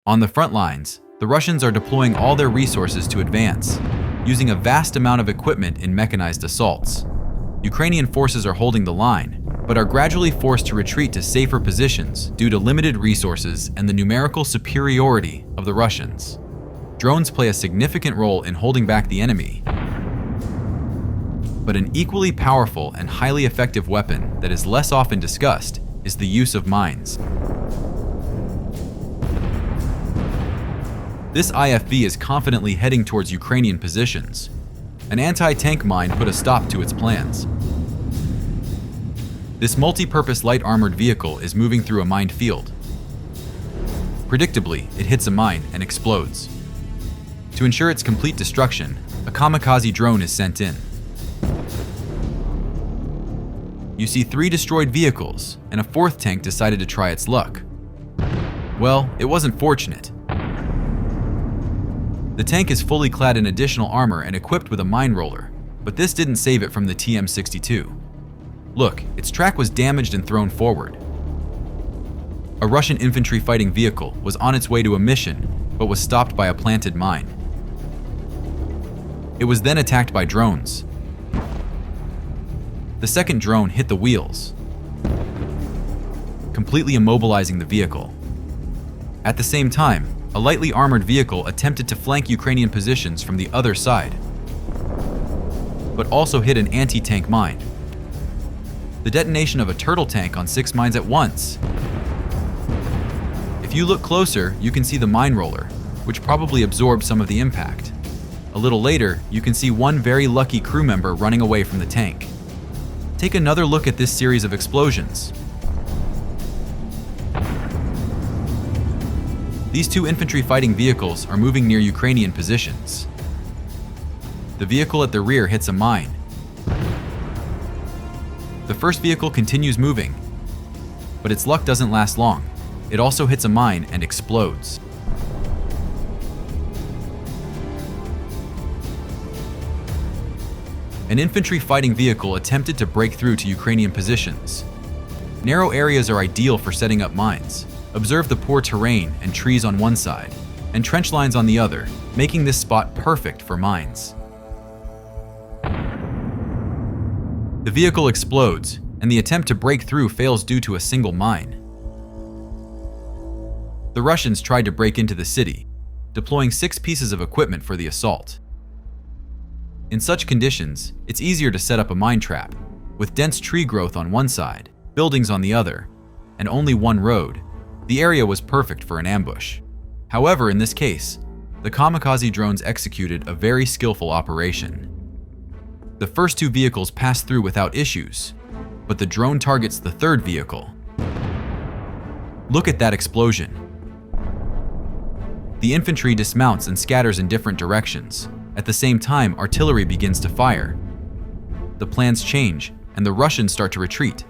On the front lines, the Russians are deploying all their resources to advance, using a vast amount of equipment in mechanized assaults. Ukrainian forces are holding the line, but are gradually forced to retreat to safer positions due to limited resources and the numerical superiority of the Russians. Drones play a significant role in holding back the enemy, but an equally powerful and highly effective weapon that is less often discussed is the use of mines. This IFV is confidently heading towards Ukrainian positions. An anti-tank mine put a stop to its plans. This multi-purpose light armored vehicle is moving through a mined field. Predictably, it hits a mine and explodes. To ensure its complete destruction, a kamikaze drone is sent in. You see 3 destroyed vehicles, and a 4th tank decided to try its luck. Well, it wasn't fortunate. The tank is fully clad in additional armor and equipped with a mine roller, but this didn't save it from the TM-62. Look, its track was damaged and thrown forward. A Russian infantry fighting vehicle was on its way to a mission, but was stopped by a planted mine. It was then attacked by drones. The second drone hit the wheels, completely immobilizing the vehicle. At the same time, a lightly armored vehicle attempted to flank Ukrainian positions from the other side, but also hit an anti-tank mine. The detonation of a turtle tank on 6 mines at once. If you look closer, you can see the mine roller, which probably absorbed some of the impact. A little later, you can see one very lucky crew member running away from the tank. Take another look at this series of explosions. These 2 infantry fighting vehicles are moving near Ukrainian positions. The vehicle at the rear hits a mine. The first vehicle continues moving, but its luck doesn't last long. It also hits a mine and explodes. An infantry fighting vehicle attempted to break through to Ukrainian positions. Narrow areas are ideal for setting up mines. Observe the poor terrain and trees on one side, and trench lines on the other, making this spot perfect for mines. The vehicle explodes, and the attempt to break through fails due to a single mine. The Russians tried to break into the city, deploying 6 pieces of equipment for the assault. In such conditions, it's easier to set up a mine trap, with dense tree growth on one side, buildings on the other, and only one road. The area was perfect for an ambush. However, in this case, the kamikaze drones executed a very skillful operation. The first 2 vehicles passed through without issues, but the drone targets the 3rd vehicle. Look at that explosion. The infantry dismounts and scatters in different directions. At the same time, artillery begins to fire. The plans change, and the Russians start to retreat.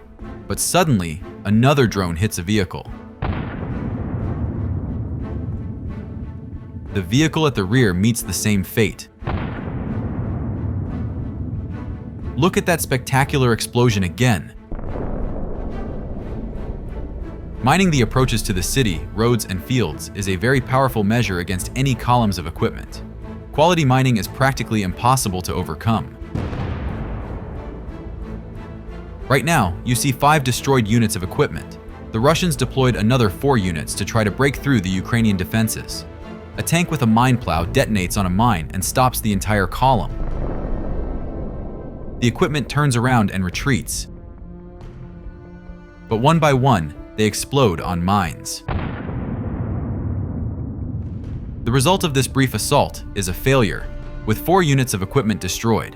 But suddenly, another drone hits a vehicle. The vehicle at the rear meets the same fate. Look at that spectacular explosion again. Mining the approaches to the city, roads, and fields is a very powerful measure against any columns of equipment. Quality mining is practically impossible to overcome. Right now, you see 5 destroyed units of equipment. The Russians deployed another 4 units to try to break through the Ukrainian defenses. A tank with a mine plow detonates on a mine and stops the entire column. The equipment turns around and retreats. But one by one, they explode on mines. The result of this brief assault is a failure, with 4 units of equipment destroyed.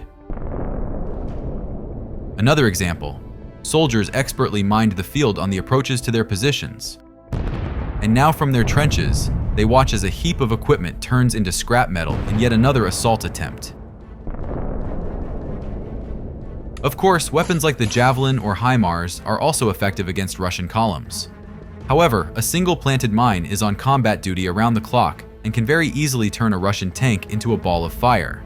Another example, soldiers expertly mined the field on the approaches to their positions. And now from their trenches, they watch as a heap of equipment turns into scrap metal in yet another assault attempt. Of course, weapons like the Javelin or HIMARS are also effective against Russian columns. However, a single planted mine is on combat duty around the clock and can very easily turn a Russian tank into a ball of fire.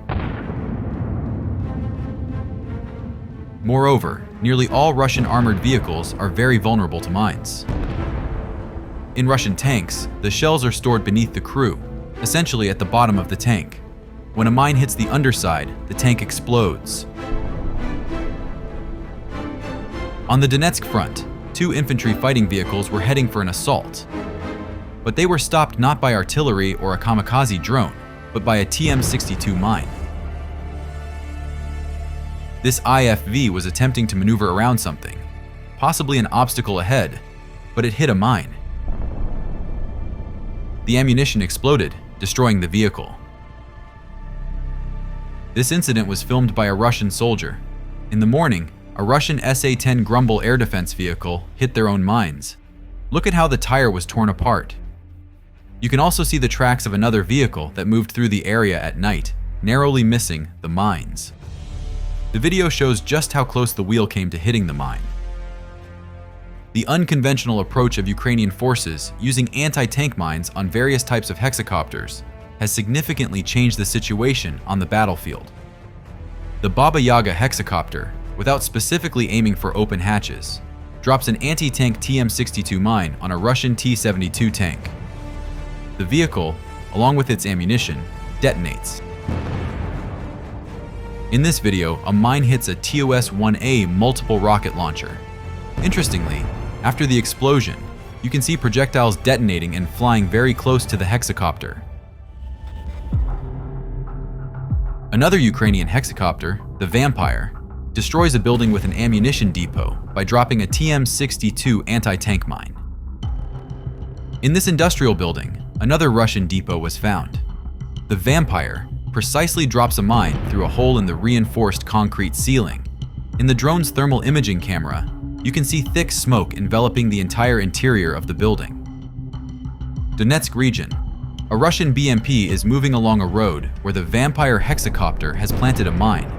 Moreover, nearly all Russian armored vehicles are very vulnerable to mines. In Russian tanks, the shells are stored beneath the crew, essentially at the bottom of the tank. When a mine hits the underside, the tank explodes. On the Donetsk front, 2 infantry fighting vehicles were heading for an assault. But they were stopped not by artillery or a kamikaze drone, but by a TM-62 mine. This IFV was attempting to maneuver around something, possibly an obstacle ahead, but it hit a mine. The ammunition exploded, destroying the vehicle. This incident was filmed by a Russian soldier. In the morning, a Russian SA-10 Grumble air defense vehicle hit their own mines. Look at how the tire was torn apart. You can also see the tracks of another vehicle that moved through the area at night, narrowly missing the mines. The video shows just how close the wheel came to hitting the mine. The unconventional approach of Ukrainian forces using anti-tank mines on various types of hexacopters has significantly changed the situation on the battlefield. The Baba Yaga hexacopter, without specifically aiming for open hatches, drops an anti-tank TM-62 mine on a Russian T-72 tank. The vehicle, along with its ammunition, detonates. In this video, a mine hits a TOS-1A multiple rocket launcher. Interestingly, after the explosion, you can see projectiles detonating and flying very close to the hexacopter. Another Ukrainian hexacopter, the Vampire, destroys a building with an ammunition depot by dropping a TM-62 anti-tank mine. In this industrial building, another Russian depot was found. The Vampire precisely drops a mine through a hole in the reinforced concrete ceiling. In the drone's thermal imaging camera, you can see thick smoke enveloping the entire interior of the building. Donetsk region. A Russian BMP is moving along a road where the Vampire hexacopter has planted a mine.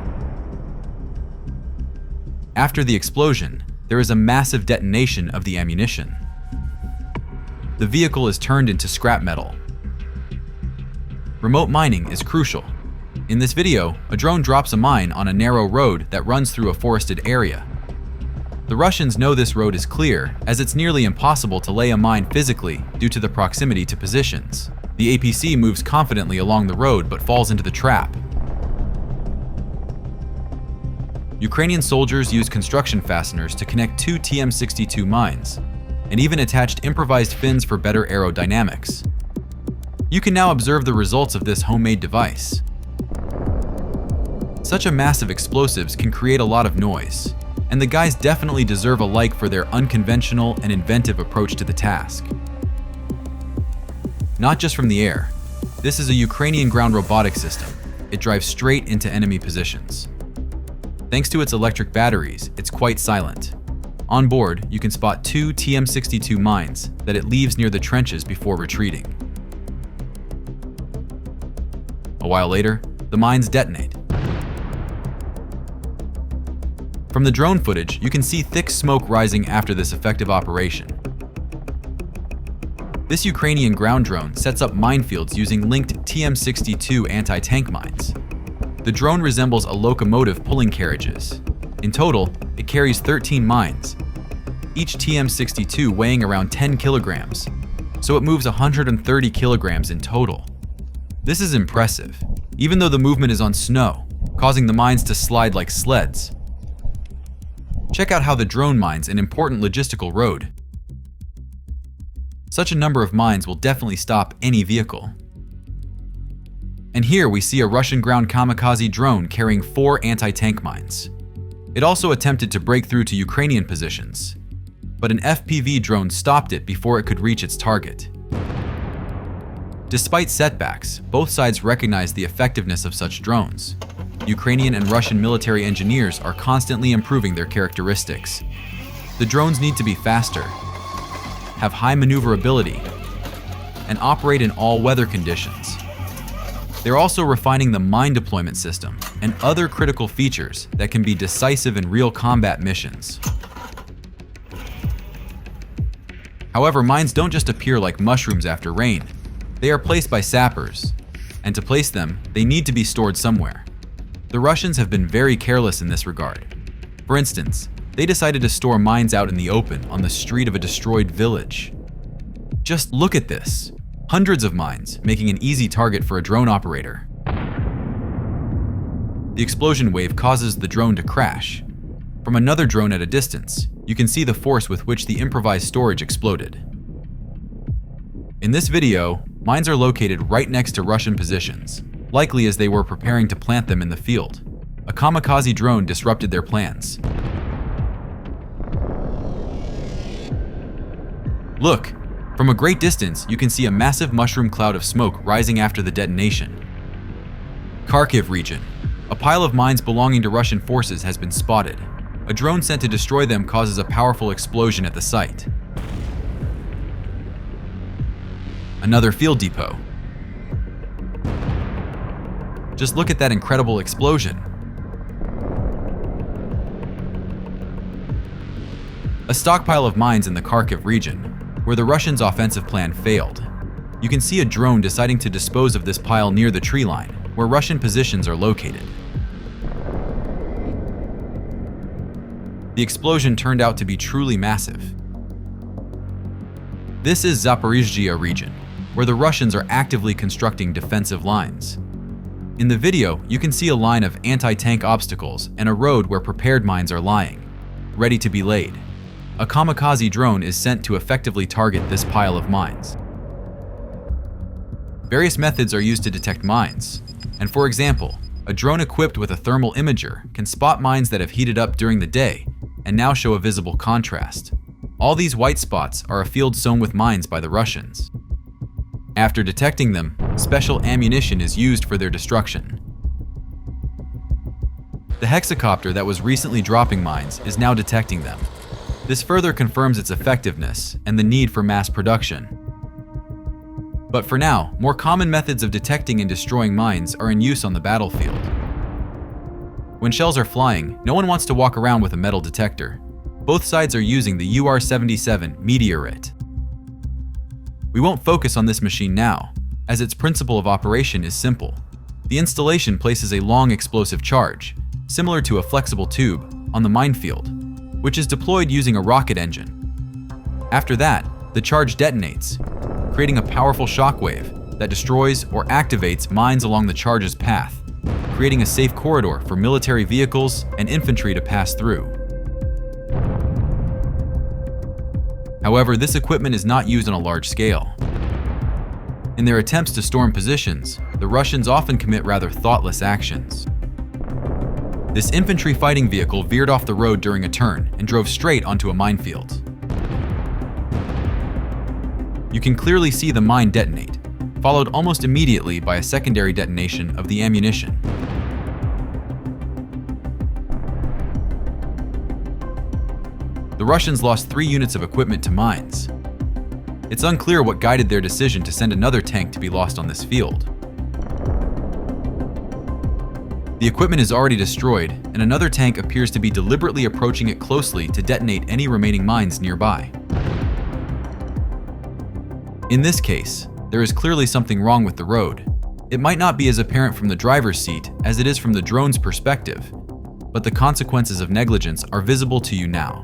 After the explosion, there is a massive detonation of the ammunition. The vehicle is turned into scrap metal. Remote mining is crucial. In this video, a drone drops a mine on a narrow road that runs through a forested area. The Russians know this road is clear, as it's nearly impossible to lay a mine physically due to the proximity to positions. The APC moves confidently along the road but falls into the trap. Ukrainian soldiers used construction fasteners to connect 2 TM-62 mines, and even attached improvised fins for better aerodynamics. You can now observe the results of this homemade device. Such a massive explosives can create a lot of noise, and the guys definitely deserve a like for their unconventional and inventive approach to the task. Not just from the air, this is a Ukrainian ground robotic system. It drives straight into enemy positions. Thanks to its electric batteries, it's quite silent. On board, you can spot 2 TM-62 mines that it leaves near the trenches before retreating. A while later, the mines detonate. From the drone footage, you can see thick smoke rising after this effective operation. This Ukrainian ground drone sets up minefields using linked TM-62 anti-tank mines. The drone resembles a locomotive pulling carriages. In total, it carries 13 mines, each TM-62 weighing around 10 kilograms, so it moves 130 kilograms in total. This is impressive, even though the movement is on snow, causing the mines to slide like sleds. Check out how the drone mines an important logistical road. Such a number of mines will definitely stop any vehicle. And here we see a Russian ground kamikaze drone carrying 4 anti-tank mines. It also attempted to break through to Ukrainian positions, but an FPV drone stopped it before it could reach its target. Despite setbacks, both sides recognize the effectiveness of such drones. Ukrainian and Russian military engineers are constantly improving their characteristics. The drones need to be faster, have high maneuverability, and operate in all weather conditions. They're also refining the mine deployment system and other critical features that can be decisive in real combat missions. However, mines don't just appear like mushrooms after rain. They are placed by sappers, and to place them, they need to be stored somewhere. The Russians have been very careless in this regard. For instance, they decided to store mines out in the open on the street of a destroyed village. Just look at this. Hundreds of mines, making an easy target for a drone operator. The explosion wave causes the drone to crash. From another drone at a distance, you can see the force with which the improvised storage exploded. In this video, mines are located right next to Russian positions, likely as they were preparing to plant them in the field. A kamikaze drone disrupted their plans. Look! From a great distance, you can see a massive mushroom cloud of smoke rising after the detonation. Kharkiv region. A pile of mines belonging to Russian forces has been spotted. A drone sent to destroy them causes a powerful explosion at the site. Another field depot. Just look at that incredible explosion. A stockpile of mines in the Kharkiv region, where the Russians' offensive plan failed. You can see a drone deciding to dispose of this pile near the tree line, where Russian positions are located. The explosion turned out to be truly massive. This is Zaporizhzhia region, where the Russians are actively constructing defensive lines. In the video, you can see a line of anti-tank obstacles and a road where prepared mines are lying, ready to be laid. A kamikaze drone is sent to effectively target this pile of mines. Various methods are used to detect mines, and for example, a drone equipped with a thermal imager can spot mines that have heated up during the day and now show a visible contrast. All these white spots are a field sown with mines by the Russians. After detecting them, special ammunition is used for their destruction. The hexacopter that was recently dropping mines is now detecting them. This further confirms its effectiveness and the need for mass production. But for now, more common methods of detecting and destroying mines are in use on the battlefield. When shells are flying, no one wants to walk around with a metal detector. Both sides are using the UR-77 Meteorit. We won't focus on this machine now, as its principle of operation is simple. The installation places a long explosive charge, similar to a flexible tube, on the minefield, which is deployed using a rocket engine. After that, the charge detonates, creating a powerful shockwave that destroys or activates mines along the charge's path, creating a safe corridor for military vehicles and infantry to pass through. However, this equipment is not used on a large scale. In their attempts to storm positions, the Russians often commit rather thoughtless actions. This infantry fighting vehicle veered off the road during a turn and drove straight onto a minefield. You can clearly see the mine detonate, followed almost immediately by a secondary detonation of the ammunition. The Russians lost 3 units of equipment to mines. It's unclear what guided their decision to send another tank to be lost on this field. The equipment is already destroyed, and another tank appears to be deliberately approaching it closely to detonate any remaining mines nearby. In this case, there is clearly something wrong with the road. It might not be as apparent from the driver's seat as it is from the drone's perspective, but the consequences of negligence are visible to you now.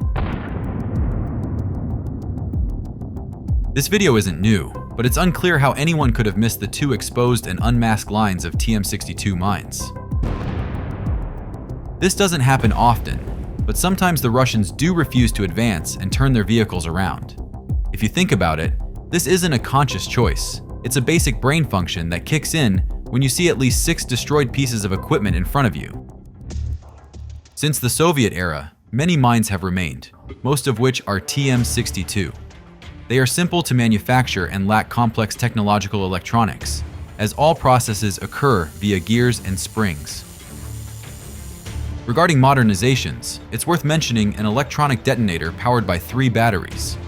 This video isn't new, but it's unclear how anyone could have missed the 2 exposed and unmasked lines of TM62 mines. This doesn't happen often, but sometimes the Russians do refuse to advance and turn their vehicles around. If you think about it, this isn't a conscious choice. It's a basic brain function that kicks in when you see at least 6 destroyed pieces of equipment in front of you. Since the Soviet era, many mines have remained, most of which are TM62. They are simple to manufacture and lack complex technological electronics, as all processes occur via gears and springs. Regarding modernizations, it's worth mentioning an electronic detonator powered by 3 batteries.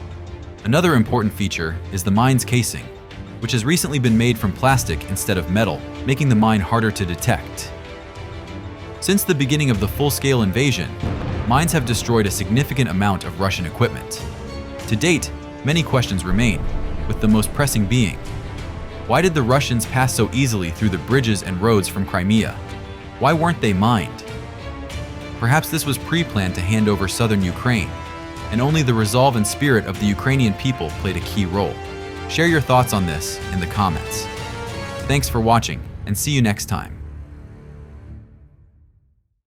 Another important feature is the mine's casing, which has recently been made from plastic instead of metal, making the mine harder to detect. Since the beginning of the full-scale invasion, mines have destroyed a significant amount of Russian equipment. To date, many questions remain, with the most pressing being, why did the Russians pass so easily through the bridges and roads from Crimea? Why weren't they mined? Perhaps this was pre-planned to hand over southern Ukraine, and only the resolve and spirit of the Ukrainian people played a key role. Share your thoughts on this in the comments. Thanks for watching, and see you next time.